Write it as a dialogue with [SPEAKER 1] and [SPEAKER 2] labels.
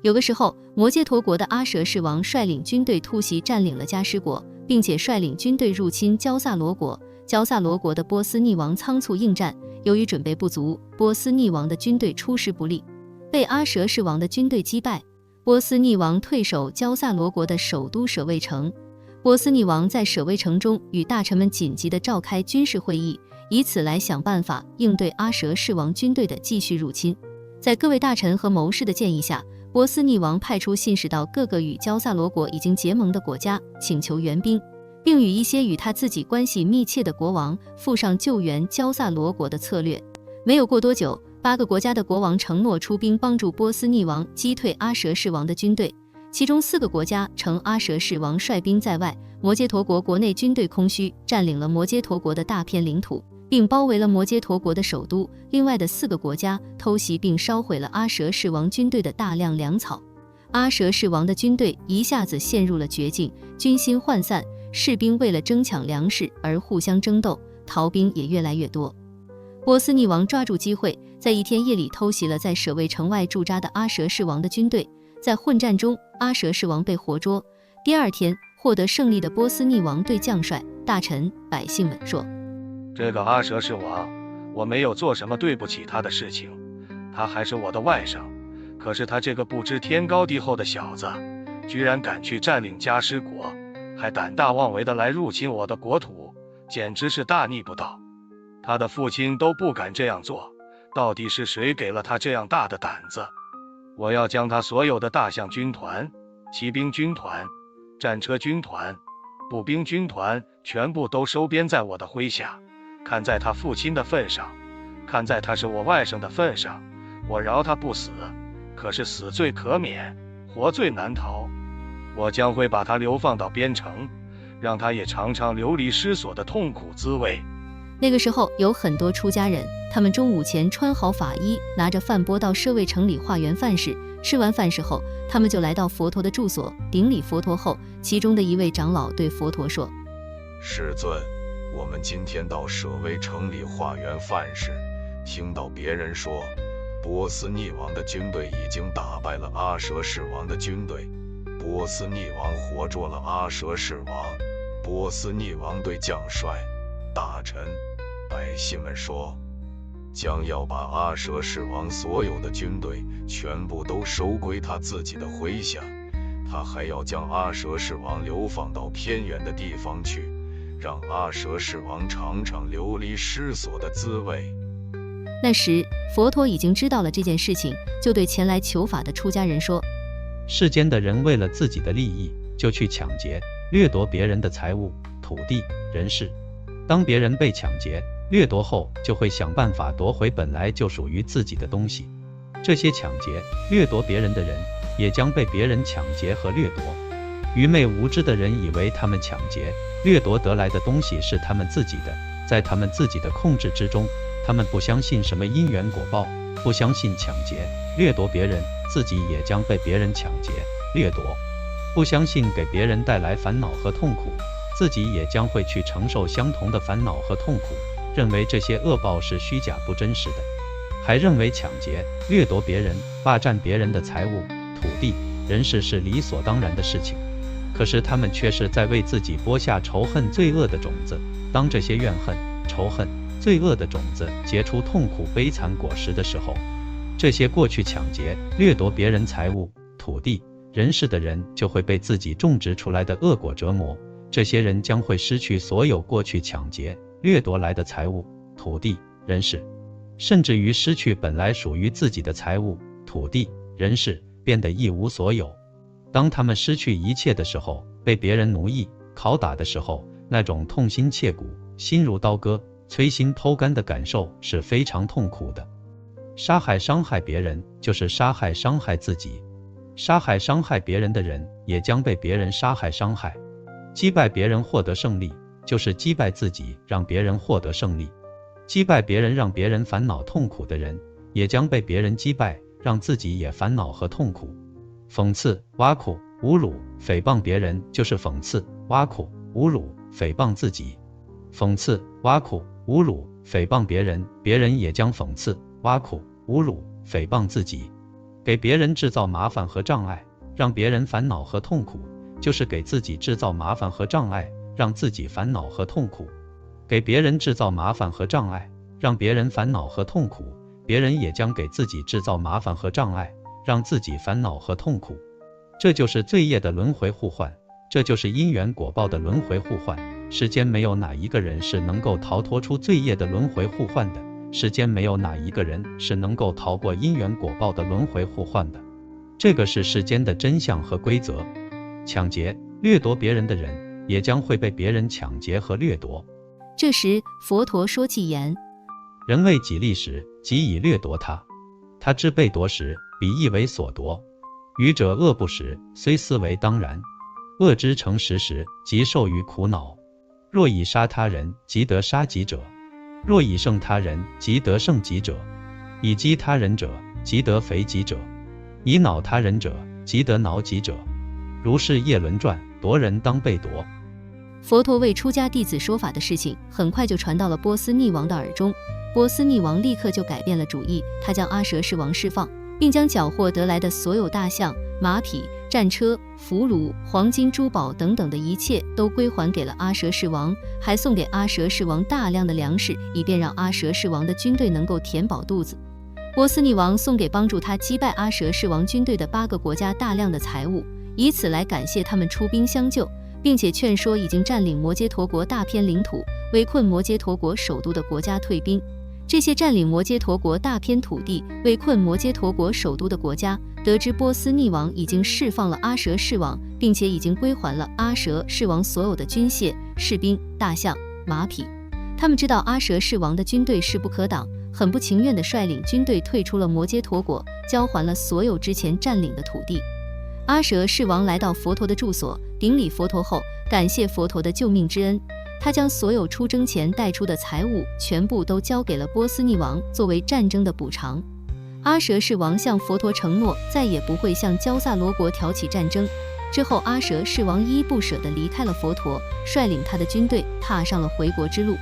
[SPEAKER 1] 有个时候，摩揭陀国的阿舍氏王率领军队突袭占领了迦湿国，并且率领军队入侵焦萨罗国。焦萨罗国的波斯匿王仓促应战，由于准备不足，波斯匿王的军队出师不利，被阿舍氏王的军队击败。波斯匿王退守焦萨罗国的首都舍卫城。波斯匿王在舍卫城中与大臣们紧急地召开军事会议，以此来想办法应对阿舍氏王军队的继续入侵。在各位大臣和谋士的建议下，波斯匿王派出信使到各个与焦萨罗国已经结盟的国家，请求援兵，并与一些与他自己关系密切的国王附上救援焦萨罗国的策略。没有过多久，8个国家的国王承诺出兵帮助波斯匿王击退阿舍氏王的军队，其中4个国家乘阿舍氏王率兵在外，摩揭陀国国内军队空虚，占领了摩揭陀国的大片领土，并包围了摩揭陀国的首都。另外的4个国家偷袭并烧毁了阿舍氏王军队的大量粮草。阿舍氏王的军队一下子陷入了绝境，军心涣散，士兵为了争抢粮食而互相争斗，逃兵也越来越多。波斯匿王抓住机会，在一天夜里偷袭了在舍卫城外驻扎的阿舍氏王的军队，在混战中，阿舍氏王被活捉。第二天，获得胜利的波斯匿王对将帅、大臣、百姓们说：
[SPEAKER 2] 这个阿舍氏王，我没有做什么对不起他的事情，他还是我的外甥，可是他这个不知天高地厚的小子，居然敢去占领迦湿国，还胆大妄为的来入侵我的国土，简直是大逆不道。他的父亲都不敢这样做，到底是谁给了他这样大的胆子？我要将他所有的大象军团、骑兵军团、战车军团、步兵军团全部都收编在我的麾下。看在他父亲的份上，看在他是我外甥的份上，我饶他不死，可是死罪可免，活罪难逃。我将会把他流放到边城，让他也尝尝流离失所的痛苦滋味。
[SPEAKER 1] 那个时候有很多出家人，他们中午前穿好法衣，拿着饭钵到舍卫城里化缘饭食。吃完饭食后，他们就来到佛陀的住所，顶礼佛陀后，其中的一位长老对佛陀说：
[SPEAKER 3] 世尊，我们今天到舍卫城里化缘饭食，听到别人说波斯匿王的军队已经打败了阿舍氏王的军队，波斯匿王活捉了阿舍氏王。波斯匿王对将帅、大臣、百姓们说，将要把阿舍氏王所有的军队全部都收归他自己的麾下，他还要将阿舍氏王流放到偏远的地方去，让阿舍氏王尝尝流离失所的滋味。
[SPEAKER 1] 那时佛陀已经知道了这件事情，就对前来求法的出家人说：
[SPEAKER 4] 世间的人为了自己的利益，就去抢劫、掠夺别人的财物、土地、人事。当别人被抢劫、掠夺后，就会想办法夺回本来就属于自己的东西。这些抢劫、掠夺别人的人，也将被别人抢劫和掠夺。愚昧无知的人以为他们抢劫、掠夺得来的东西是他们自己的，在他们自己的控制之中，他们不相信什么因缘果报，不相信抢劫、掠夺别人，自己也将被别人抢劫、掠夺。不相信给别人带来烦恼和痛苦，自己也将会去承受相同的烦恼和痛苦，认为这些恶报是虚假不真实的，还认为抢劫、掠夺别人、霸占别人的财物、土地、人事是理所当然的事情。可是他们却是在为自己播下仇恨罪恶的种子，当这些怨恨、仇恨、罪恶的种子结出痛苦悲惨果实的时候，这些过去抢劫、掠夺别人财物、土地、人事的人就会被自己种植出来的恶果折磨，这些人将会失去所有过去抢劫、掠夺来的财物、土地、人事，甚至于失去本来属于自己的财物、土地、人事，变得一无所有。当他们失去一切的时候，被别人奴役、拷打的时候，那种痛心切骨、心如刀割、摧心剖肝的感受是非常痛苦的。杀害伤害别人，就是杀害伤害自己。杀害伤害别人的人，也将被别人杀害伤害。击败别人获得胜利，就是击败自己，让别人获得胜利。击败别人让别人烦恼痛苦的人，也将被别人击败，让自己也烦恼和痛苦。讽刺、挖苦、侮辱、诽谤别人，就是讽刺、挖苦、侮辱、诽谤自己。讽刺、挖苦、侮辱、诽谤别人，别人也将讽刺、挖苦、侮辱、诽谤自己。给别人制造麻烦和障碍，让别人烦恼和痛苦，就是给自己制造麻烦和障碍，让自己烦恼和痛苦。给别人制造麻烦和障碍，让别人烦恼和痛苦，别人也将给自己制造麻烦和障碍，让自己烦恼和痛苦。这就是罪业的轮回互换，这就是因缘果报的轮回互换。世间没有哪一个人是能够逃脱出罪业的轮回互换的，世间没有哪一个人是能够逃过因缘果报的轮回互换的。这个是世间的真相和规则。抢劫、掠夺别人的人，也将会被别人抢劫和掠夺。
[SPEAKER 1] 这时佛陀说偈言：
[SPEAKER 4] 人为己利时，即以掠夺他；他知被夺时，彼亦为所夺。愚者恶不食，虽思为当然；恶之成实时，即受于苦恼。若以杀他人，即得杀己者；若以胜他人，即得胜己者；以击他人者，即得肥己者；以恼他人者，即得恼己者。如是业轮转，夺人当被夺。
[SPEAKER 1] 佛陀为出家弟子说法的事情，很快就传到了波斯匿王的耳中。波斯匿王立刻就改变了主意，他将阿舍世王释放，并将缴获得来的所有大象、马匹、战车、俘虏、黄金、珠宝等等的一切都归还给了阿舍世王，还送给阿舍世王大量的粮食，以便让阿舍世王的军队能够填饱肚子。波斯匿王送给帮助他击败阿舍世王军队的8个国家大量的财物，以此来感谢他们出兵相救，并且劝说已经占领摩揭陀国大片领土、围困摩揭陀国首都的国家退兵。这些占领摩揭陀国大片土地、围困摩揭陀国首都的国家，得知波斯匿王已经释放了阿舍世王，并且已经归还了阿舍世王所有的军械、士兵、大象、马匹，他们知道阿舍世王的军队势不可挡，很不情愿地率领军队退出了摩揭陀国，交还了所有之前占领的土地。阿舍世王来到佛陀的住所，顶礼佛陀后，感谢佛陀的救命之恩。他将所有出征前带出的财物全部都交给了波斯匿王，作为战争的补偿。阿舍世王向佛陀承诺，再也不会向焦萨罗国挑起战争。之后，阿舍世王依依不舍地离开了佛陀，率领他的军队踏上了回国之路。